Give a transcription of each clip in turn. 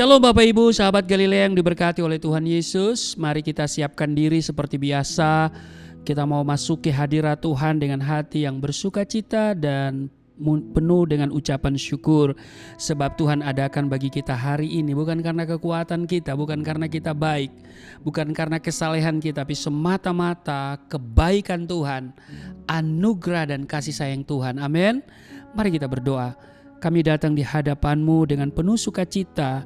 Shalom Bapak Ibu, sahabat Galilea yang diberkati oleh Tuhan Yesus. Mari kita siapkan diri seperti biasa. Kita mau masuki hadirat Tuhan dengan hati yang bersukacita dan penuh dengan ucapan syukur. Sebab Tuhan adakan bagi kita hari ini bukan karena kekuatan kita, bukan karena kita baik, bukan karena kesalehan kita, tapi semata-mata kebaikan Tuhan, anugerah dan kasih sayang Tuhan. Amin. Mari kita berdoa. Kami datang di hadapan-Mu dengan penuh sukacita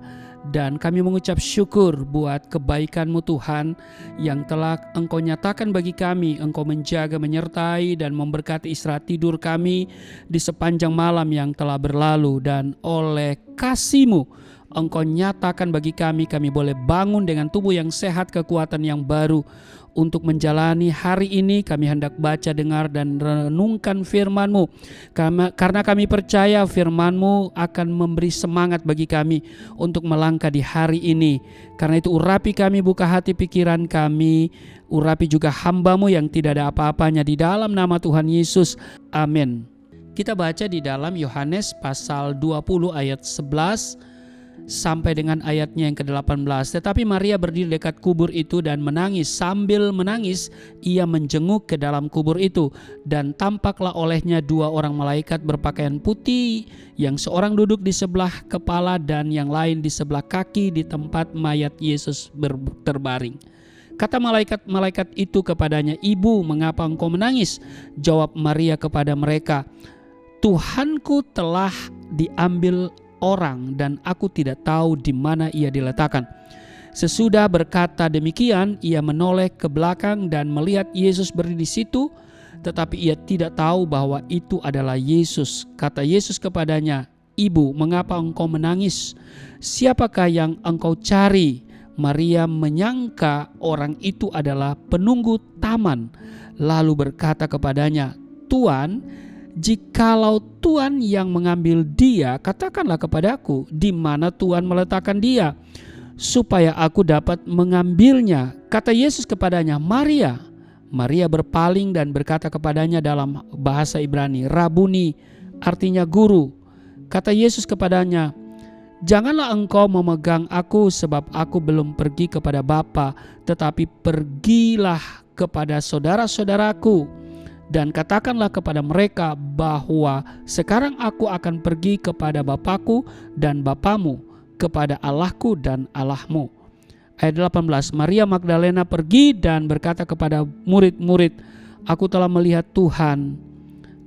dan kami mengucap syukur buat kebaikan-Mu Tuhan yang telah Engkau nyatakan bagi kami. Engkau menjaga, menyertai dan memberkati istirahat tidur kami di sepanjang malam yang telah berlalu. Dan oleh kasih-Mu Engkau nyatakan bagi kami boleh bangun dengan tubuh yang sehat, kekuatan yang baru. Untuk menjalani hari ini kami hendak baca, dengar dan renungkan firman-Mu. Karena kami percaya firman-Mu akan memberi semangat bagi kami untuk melangkah di hari ini. Karena itu urapi kami, buka hati pikiran kami. Urapi juga hamba-Mu yang tidak ada apa-apanya di dalam nama Tuhan Yesus. Amin. Kita baca di dalam Yohanes pasal 20 ayat 11 sampai dengan ayatnya yang ke-18. Tetapi Maria berdiri dekat kubur itu dan menangis. Sambil menangis ia menjenguk ke dalam kubur itu, dan tampaklah olehnya dua orang malaikat berpakaian putih, yang seorang duduk di sebelah kepala dan yang lain di sebelah kaki di tempat mayat Yesus terbaring. Kata malaikat-malaikat itu kepadanya, "Ibu, mengapa engkau menangis?" Jawab Maria kepada mereka, "Tuhanku telah diambil orang dan aku tidak tahu di mana ia diletakkan." Sesudah berkata demikian, ia menoleh ke belakang dan melihat Yesus berdiri di situ, tetapi ia tidak tahu bahwa itu adalah Yesus. Kata Yesus kepadanya, "Ibu, mengapa engkau menangis? Siapakah yang engkau cari?" Maria menyangka orang itu adalah penunggu taman, lalu berkata kepadanya, "Tuan, jikalau Tuhan yang mengambil dia, katakanlah kepadaku di mana Tuhan meletakkan dia, supaya aku dapat mengambilnya." Kata Yesus kepadanya, "Maria." Maria berpaling dan berkata kepadanya dalam bahasa Ibrani, "Rabuni," artinya guru. Kata Yesus kepadanya, "Janganlah engkau memegang aku, sebab aku belum pergi kepada Bapa, tetapi pergilah kepada saudara-saudaraku dan katakanlah kepada mereka bahwa sekarang aku akan pergi kepada Bapakku dan Bapamu, kepada Allahku dan Allahmu." Ayat 18, Maria Magdalena pergi dan berkata kepada murid-murid, "Aku telah melihat Tuhan,"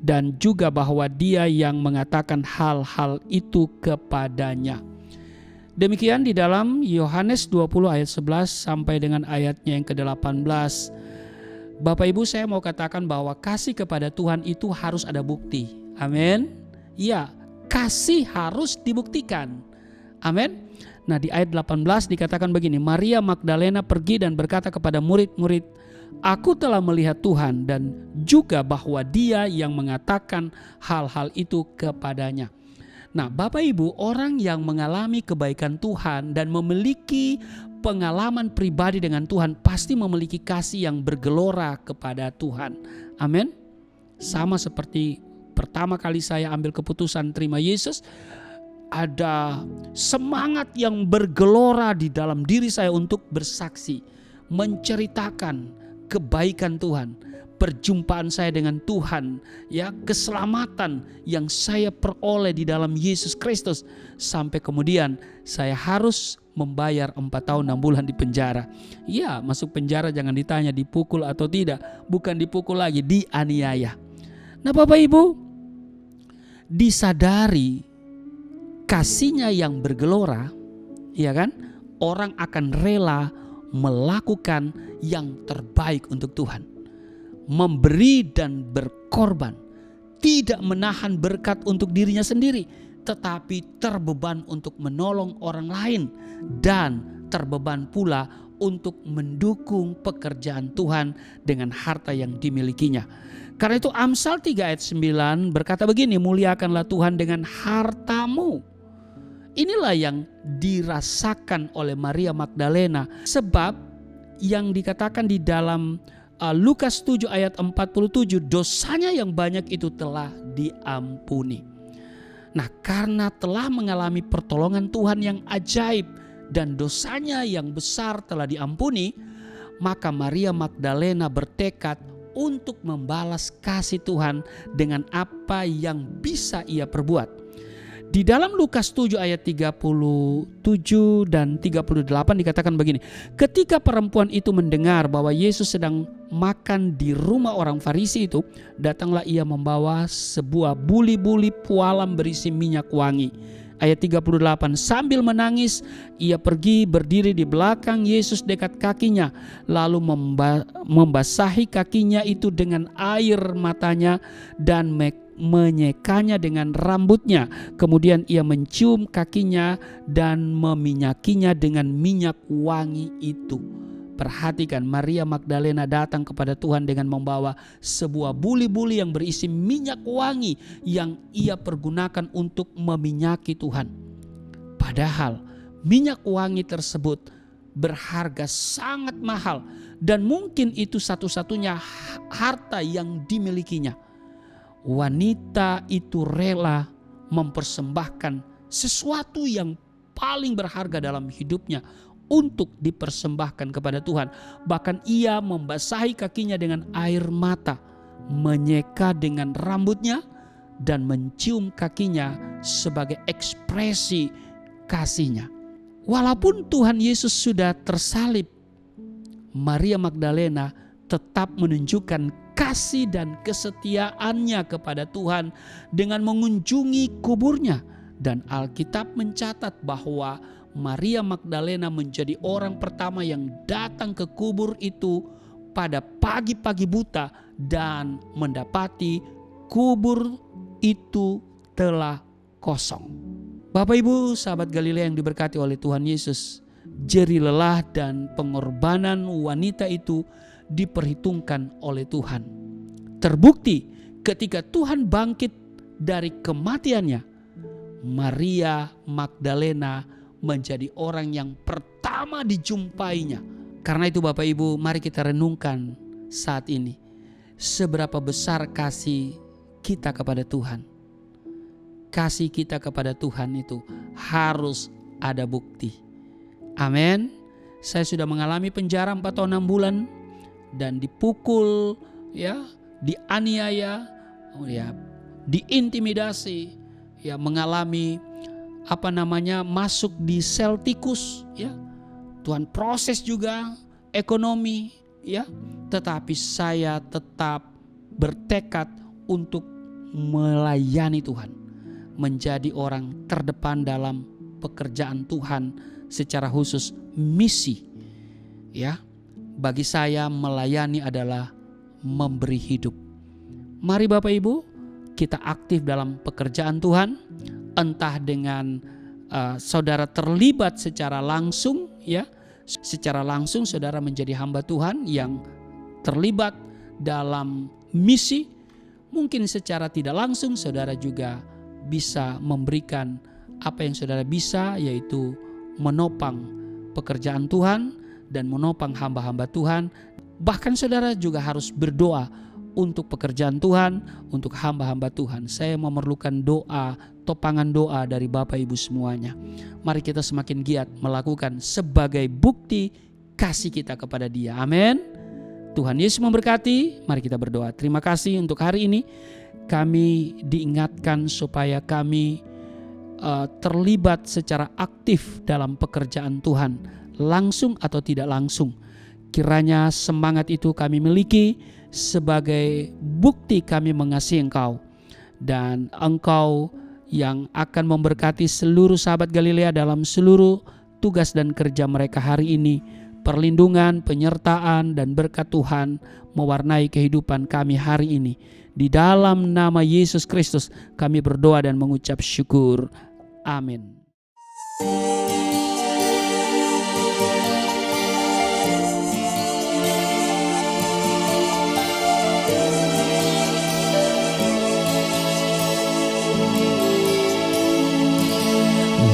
dan juga bahwa Dia yang mengatakan hal-hal itu kepadanya. Demikian di dalam Yohanes 20 ayat 11 sampai dengan ayatnya yang ke-18. Bapak Ibu, saya mau katakan bahwa kasih kepada Tuhan itu harus ada bukti. Amin. Ya, kasih harus dibuktikan. Amin. Nah, di ayat 18 dikatakan begini, Maria Magdalena pergi dan berkata kepada murid-murid, "Aku telah melihat Tuhan," dan juga bahwa Dia yang mengatakan hal-hal itu kepadanya. Nah, Bapak Ibu, orang yang mengalami kebaikan Tuhan dan memiliki pengalaman pribadi dengan Tuhan pasti memiliki kasih yang bergelora kepada Tuhan. Amin. Sama seperti pertama kali saya ambil keputusan terima Yesus, ada semangat yang bergelora di dalam diri saya untuk bersaksi, menceritakan kebaikan Tuhan, perjumpaan saya dengan Tuhan, ya, keselamatan yang saya peroleh di dalam Yesus Kristus, sampai kemudian saya harus membayar 4 tahun 6 bulan di penjara. Ya, masuk penjara jangan ditanya dipukul atau tidak, bukan dipukul lagi, dianiaya. Nah, Bapak Ibu, disadari kasihnya yang bergelora, ya kan? Orang akan rela melakukan yang terbaik untuk Tuhan, memberi dan berkorban, tidak menahan berkat untuk dirinya sendiri, tetapi terbeban untuk menolong orang lain dan terbeban pula untuk mendukung pekerjaan Tuhan dengan harta yang dimilikinya. Karena itu Amsal 3 ayat 9 berkata begini, "Muliakanlah Tuhan dengan hartamu." Inilah yang dirasakan oleh Maria Magdalena, sebab yang dikatakan di dalam Lukas 7 ayat 47, dosanya yang banyak itu telah diampuni. Nah, karena telah mengalami pertolongan Tuhan yang ajaib dan dosanya yang besar telah diampuni, maka Maria Magdalena bertekad untuk membalas kasih Tuhan dengan apa yang bisa ia perbuat. Di dalam Lukas 7 ayat 37 dan 38 dikatakan begini. Ketika perempuan itu mendengar bahwa Yesus sedang makan di rumah orang Farisi itu, datanglah ia membawa sebuah buli-buli pualam berisi minyak wangi. Ayat 38, sambil menangis ia pergi berdiri di belakang Yesus dekat kakinya, lalu membasahi kakinya itu dengan air matanya dan menyekanya dengan rambutnya. Kemudian ia mencium kakinya dan meminyakinya dengan minyak wangi itu. Perhatikan, Maria Magdalena datang kepada Tuhan dengan membawa sebuah buli-buli yang berisi minyak wangi yang ia pergunakan untuk meminyaki Tuhan. Padahal minyak wangi tersebut berharga sangat mahal dan mungkin itu satu-satunya harta yang dimilikinya. Wanita itu rela mempersembahkan sesuatu yang paling berharga dalam hidupnya untuk dipersembahkan kepada Tuhan. Bahkan ia membasahi kakinya dengan air mata, menyeka dengan rambutnya, dan mencium kakinya sebagai ekspresi kasihnya. Walaupun Tuhan Yesus sudah tersalib, Maria Magdalena tetap menunjukkan kasih dan kesetiaannya kepada Tuhan dengan mengunjungi kuburnya. Dan Alkitab mencatat bahwa Maria Magdalena menjadi orang pertama yang datang ke kubur itu pada pagi-pagi buta dan mendapati kubur itu telah kosong. Bapak Ibu, sahabat Galilea yang diberkati oleh Tuhan Yesus, jerih lelah dan pengorbanan wanita itu diperhitungkan oleh Tuhan. Terbukti ketika Tuhan bangkit dari kematiannya, Maria Magdalena menjadi orang yang pertama dijumpainya. Karena itu Bapak Ibu, mari kita renungkan saat ini. Seberapa besar kasih kita kepada Tuhan. Kasih kita kepada Tuhan itu harus ada bukti. Amin. Saya sudah mengalami penjara 4 tahun 6 bulan dan dipukul, dianiaya, diintimidasi, mengalami masuk di sel tikus, Tuhan proses juga ekonomi, tetapi saya tetap bertekad untuk melayani Tuhan, menjadi orang terdepan dalam pekerjaan Tuhan, secara khusus misi. Bagi saya melayani adalah memberi hidup. Mari Bapak Ibu, kita aktif dalam pekerjaan Tuhan. Entah dengan saudara terlibat secara langsung, secara langsung saudara menjadi hamba Tuhan yang terlibat dalam misi. Mungkin secara tidak langsung saudara juga bisa memberikan apa yang saudara bisa, yaitu menopang pekerjaan Tuhan dan menopang hamba-hamba Tuhan. Bahkan saudara juga harus berdoa untuk pekerjaan Tuhan, untuk hamba-hamba Tuhan. Saya memerlukan doa, topangan doa dari Bapak Ibu semuanya. Mari kita semakin giat melakukan sebagai bukti kasih kita kepada Dia. Amin. Tuhan Yesus memberkati. Mari kita berdoa. Terima kasih untuk hari ini. Kami diingatkan supaya kami terlibat secara aktif dalam pekerjaan Tuhan, langsung atau tidak langsung. Kiranya semangat itu kami miliki sebagai bukti kami mengasihi Engkau, dan Engkau yang akan memberkati seluruh sahabat Galilea dalam seluruh tugas dan kerja mereka hari ini. Perlindungan, penyertaan, dan berkat Tuhan mewarnai kehidupan kami hari ini. Di dalam nama Yesus Kristus kami berdoa dan mengucap syukur. Amin.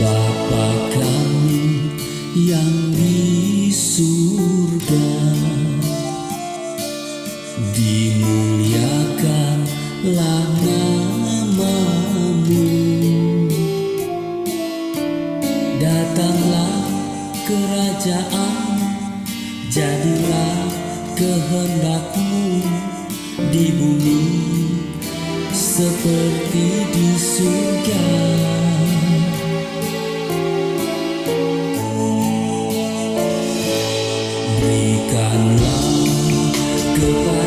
Bapa kami yang di surga, dimuliakanlah nama-Mu, Jadilah kehendak-Mu di bumi seperti di surga. Berikanlah kepada